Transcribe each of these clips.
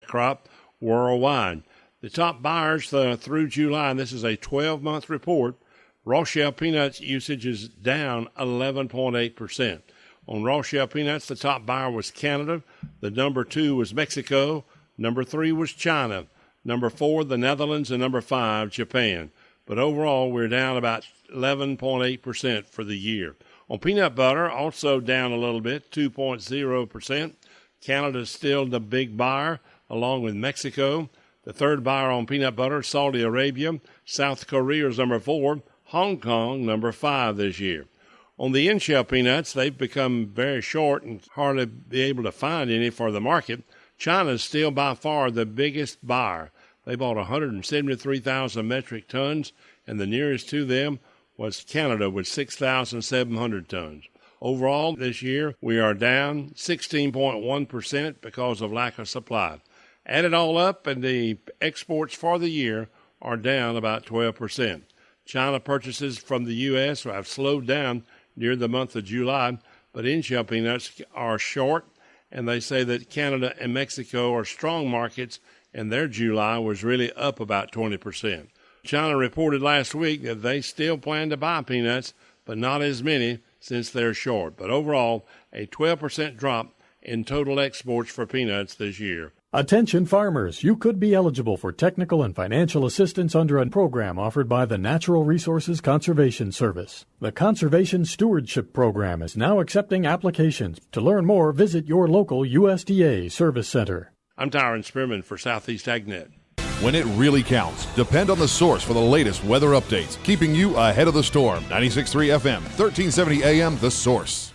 crop worldwide. The top buyers through July, and this is a 12-month report, raw shell peanuts usage is down 11.8%. On raw shell peanuts, the top buyer was Canada. The number 2 was Mexico. Number 3 was China. Number 4, the Netherlands. And number 5, Japan. But overall, we're down about 11.8% for the year. On peanut butter, also down a little bit, 2.0%. Canada is still the big buyer, along with Mexico. The third buyer on peanut butter, Saudi Arabia. South Korea is number 4. Hong Kong, number 5 this year. On the in-shell peanuts, they've become very short and hardly be able to find any for the market. China is still by far the biggest buyer. They bought 173,000 metric tons, and the nearest to them was Canada with 6,700 tons. Overall, this year, we are down 16.1% because of lack of supply. Add it all up, and the exports for the year are down about 12%. China purchases from the U.S. have slowed down near the month of July, but in-shell peanuts are short, and they say that Canada and Mexico are strong markets, and their July was really up about 20%. China reported last week that they still plan to buy peanuts, but not as many since they're short. But overall, a 12% drop in total exports for peanuts this year. Attention farmers, you could be eligible for technical and financial assistance under a program offered by the Natural Resources Conservation Service. The Conservation Stewardship Program is now accepting applications. To learn more, visit your local USDA Service Center. I'm Tyron Spearman for Southeast AgNet. When it really counts, depend on the source for the latest weather updates, keeping you ahead of the storm. 96.3 FM, 1370 AM, The Source.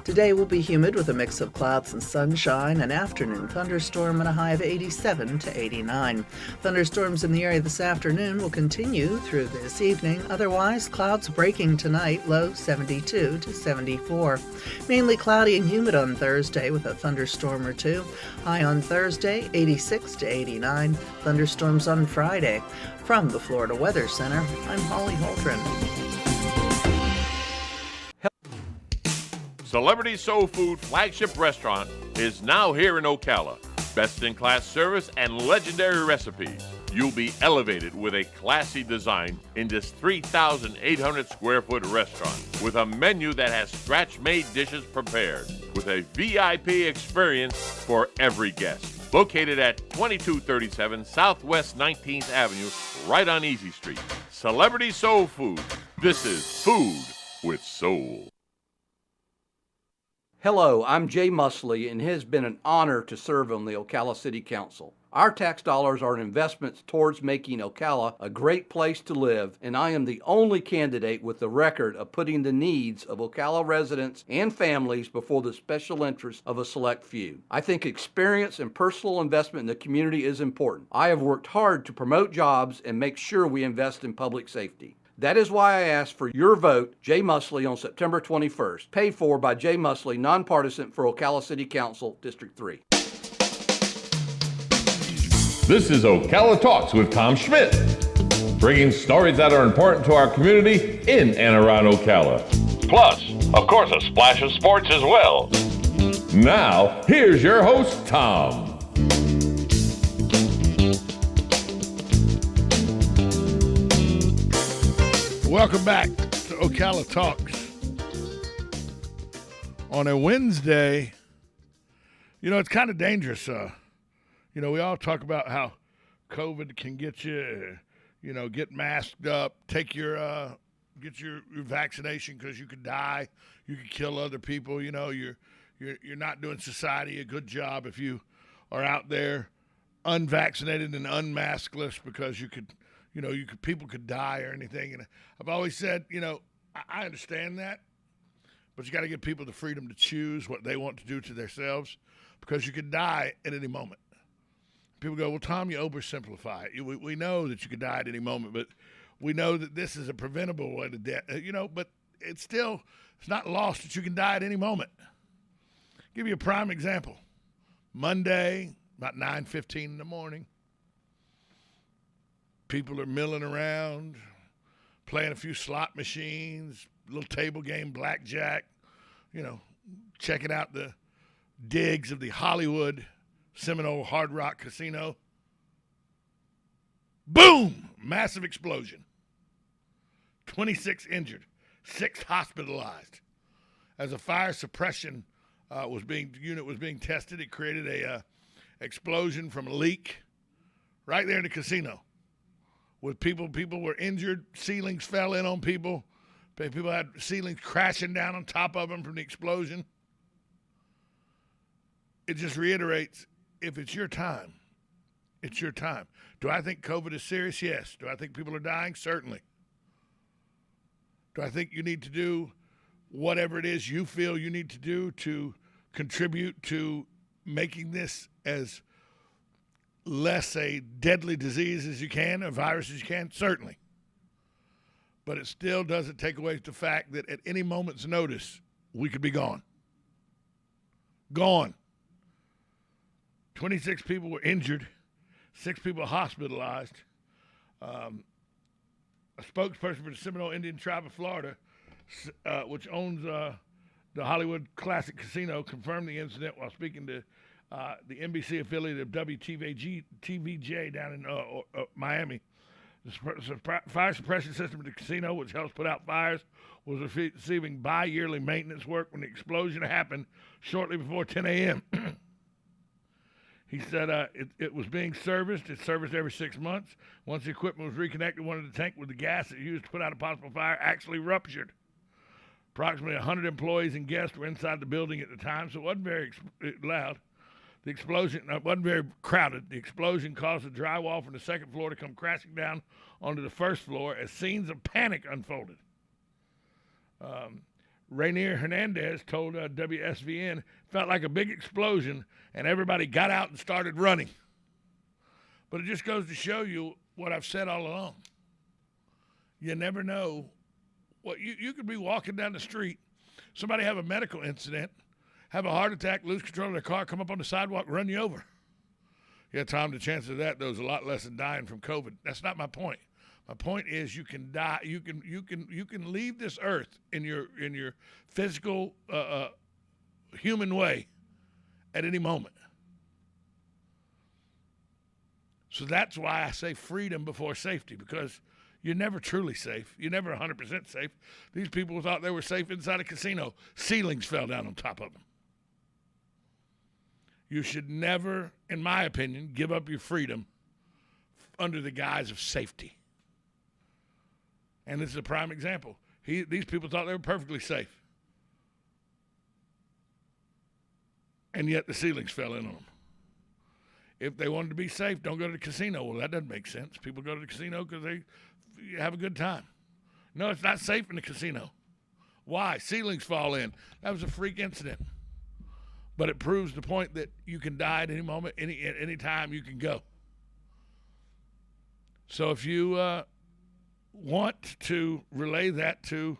Today will be humid with a mix of clouds and sunshine, an afternoon thunderstorm and a high of 87 to 89. Thunderstorms in the area this afternoon will continue through this evening. Otherwise, clouds breaking tonight, low 72 to 74. Mainly cloudy and humid on Thursday with a thunderstorm or two. High on Thursday, 86 to 89. Thunderstorms on Friday. From the Florida Weather Center, I'm Holly Holdren. Celebrity Soul Food flagship restaurant is now here in Ocala. Best-in-class service and legendary recipes. You'll be elevated with a classy design in this 3,800 square foot restaurant with a menu that has scratch-made dishes prepared with a VIP experience for every guest. Located at 2237 Southwest 19th Avenue, right on Easy Street. Celebrity Soul Food. This is food with soul. Hello, I'm Jay Musley, and it has been an honor to serve on the Ocala City Council. Our tax dollars are an investment towards making Ocala a great place to live, and I am the only candidate with the record of putting the needs of Ocala residents and families before the special interests of a select few. I think experience and personal investment in the community is important. I have worked hard to promote jobs and make sure we invest in public safety. That is why I asked for your vote, Jay Musley, on September 21st. Paid for by Jay Musley, nonpartisan for Ocala City Council, District 3. This is Ocala Talks with Tom Schmidt, bringing stories that are important to our community in and around Ocala. Plus, of course, a splash of sports as well. Now, here's your host, Tom. Welcome back to Ocala Talks. On a Wednesday, it's kind of dangerous. We all talk about how COVID can get you, get masked up, take your, get your vaccination because you could die, you could kill other people. You're not doing society a good job if you are out there unvaccinated and unmaskless because people could die or anything. And I've always said, I understand that, but you got to give people the freedom to choose what they want to do to themselves because you could die at any moment. People go, well, Tom, you oversimplify it. We know that you could die at any moment, but we know that this is a preventable way to death, but it's not lost that you can die at any moment. I'll give you a prime example. Monday, about 9:15 in the morning, people are milling around, playing a few slot machines, little table game, blackjack, checking out the digs of the Hollywood Seminole Hard Rock Casino. Boom! Massive explosion. 26 injured, 6 hospitalized. As a fire suppression unit was being tested, it created a explosion from a leak right there in the casino. With people were injured, ceilings fell in on people. People had ceilings crashing down on top of them from the explosion. It just reiterates, if it's your time, it's your time. Do I think COVID is serious? Yes. Do I think people are dying? Certainly. Do I think you need to do whatever it is you feel you need to do to contribute to making this as less a deadly disease as you can, a virus as you can? Certainly. But it still doesn't take away the fact that at any moment's notice, we could be gone. Gone. 26 people were injured, 6 people hospitalized. A spokesperson for the Seminole Indian Tribe of Florida, which owns the Hollywood Classic Casino, confirmed the incident while speaking to the NBC affiliate of WTVJ down in Miami. The fire suppression system at the casino, which helps put out fires, was receiving bi-yearly maintenance work when the explosion happened shortly before 10 a.m. He said it was being serviced. It's serviced every 6 months. Once the equipment was reconnected, one of the tank with the gas it used to put out a possible fire actually ruptured. Approximately 100 employees and guests were inside the building at the time, so it wasn't very loud. The explosion wasn't very crowded. The explosion caused the drywall from the second floor to come crashing down onto the first floor as scenes of panic unfolded. Rainier Hernandez told WSVN, felt like a big explosion, and everybody got out and started running. But it just goes to show you what I've said all along. You never know. You could be walking down the street, somebody have a medical incident, have a heart attack, lose control of their car, come up on the sidewalk, run you over. Yeah, Tom, the chances of that, though, is a lot less than dying from COVID. That's not my point. My point is you can die. You can leave this earth in your physical human way at any moment. So that's why I say freedom before safety, because you're never truly safe. You're never 100% safe. These people thought they were safe inside a casino. Ceilings fell down on top of them. You should never, in my opinion, give up your freedom under the guise of safety. And this is a prime example. These people thought they were perfectly safe. And yet the ceilings fell in on them. If they wanted to be safe, don't go to the casino. Well, that doesn't make sense. People go to the casino because they have a good time. No, it's not safe in the casino. Why? Ceilings fall in. That was a freak incident. But it proves the point that you can die at any moment, at any time you can go. So if you want to relay that to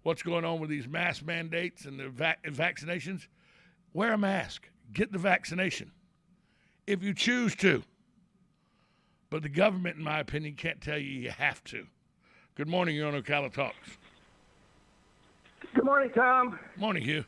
what's going on with these mask mandates and the vaccinations, wear a mask. Get the vaccination if you choose to. But the government, in my opinion, can't tell you have to. Good morning. You're on Ocala Talks. Good morning, Tom. Morning, Hugh.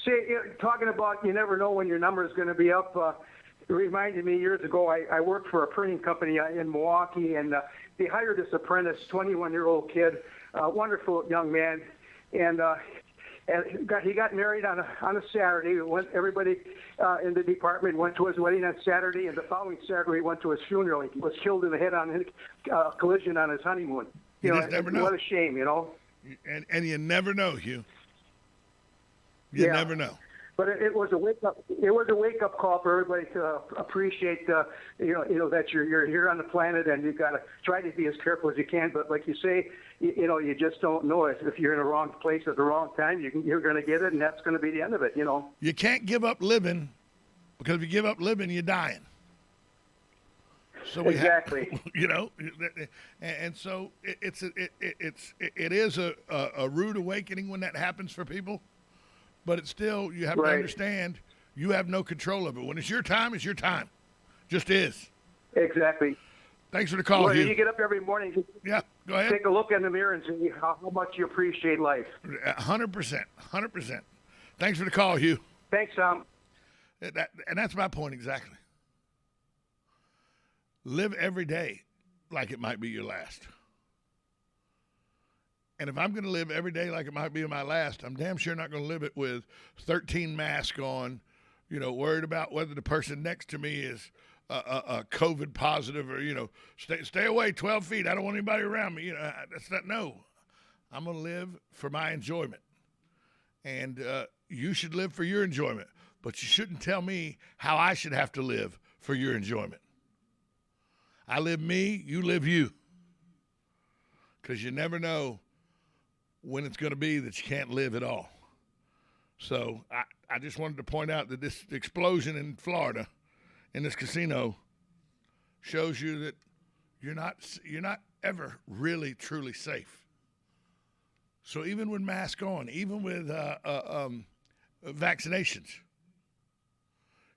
See, talking about you never know when your number is going to be up. It reminded me years ago, I worked for a printing company in Milwaukee, and they hired this apprentice, 21-year-old kid, wonderful young man, and he got married on a Saturday. Everybody in the department went to his wedding on Saturday, and the following Saturday went to his funeral. He was killed in the head on a collision on his honeymoon. You just never know. What a shame, you know. And you never know, Hugh. You never know. But it was a wake up. It was a wake up call for everybody to appreciate, that you're here on the planet, and you've got to try to be as careful as you can. But like you say, you just don't know it. If you're in the wrong place at the wrong time, you're going to get it, and that's going to be the end of it. You can't give up living, because if you give up living, you're dying. So exactly. And so it is a rude awakening when that happens for people. But it's still, you have to understand, you have no control of it. When it's your time, it's your time. Just is. Exactly. Thanks for the call, Hugh. You get up every morning. Yeah, go ahead. Take a look in the mirror and see how much you appreciate life. 100%. 100%. Thanks for the call, Hugh. Thanks, Tom. And that's my point exactly. Live every day like it might be your last. And if I'm going to live every day like it might be my last, I'm damn sure not going to live it with 13 masks on, worried about whether the person next to me is a COVID positive or, stay away 12 feet. I don't want anybody around me. That's not, no. I'm going to live for my enjoyment. And you should live for your enjoyment. But you shouldn't tell me how I should have to live for your enjoyment. I live me, you live you. Because you never know when it's going to be that you can't live at all. So I just wanted to point out that this explosion in Florida, in this casino, shows you that you're not ever really truly safe. So even with masks on, even with vaccinations,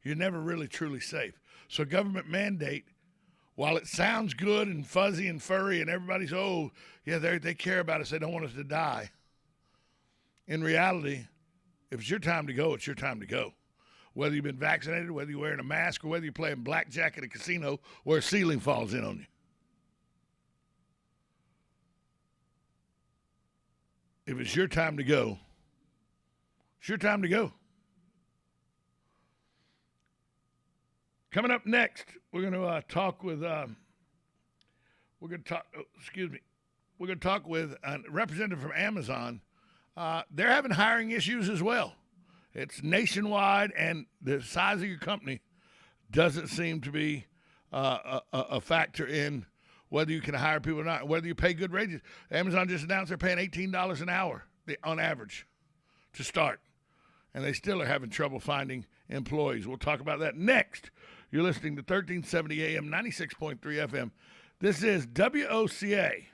you're never really truly safe. So government mandate, while it sounds good and fuzzy and furry and everybody's, they care about us, they don't want us to die. In reality, if it's your time to go, it's your time to go. Whether you've been vaccinated, whether you're wearing a mask, or whether you're playing blackjack at a casino where a ceiling falls in on you. If it's your time to go, it's your time to go. Coming up next, we're going to talk with a representative from Amazon. They're having hiring issues as well. It's nationwide, and the size of your company doesn't seem to be a factor in whether you can hire people or not, whether you pay good wages. Amazon just announced they're paying $18 an hour on average to start, and they still are having trouble finding employees. We'll talk about that next. You're listening to 1370 AM, 96.3 FM. This is WOCA,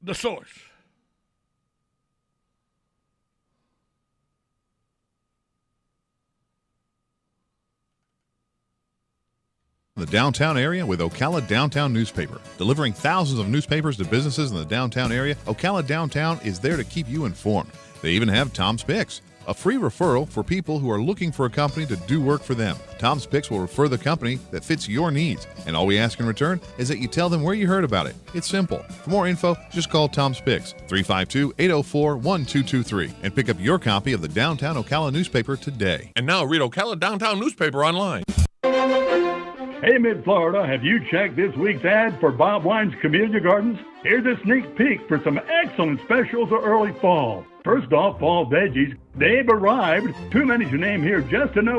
The Source. The downtown area with Ocala Downtown Newspaper. Delivering thousands of newspapers to businesses in the downtown area, Ocala Downtown is there to keep you informed. They even have Tom's Picks, a free referral for people who are looking for a company to do work for them. Tom's Picks will refer the company that fits your needs, and all we ask in return is that you tell them where you heard about it. It's simple. For more info, just call Tom's Picks, 352-804-1223, and pick up your copy of the Downtown Ocala newspaper today. And now read Ocala Downtown Newspaper online. Hey, Mid-Florida, have you checked this week's ad for Bob Wine's Camellia Gardens? Here's a sneak peek for some excellent specials for early fall. First off, fall veggies. They've arrived. Too many to name here just to know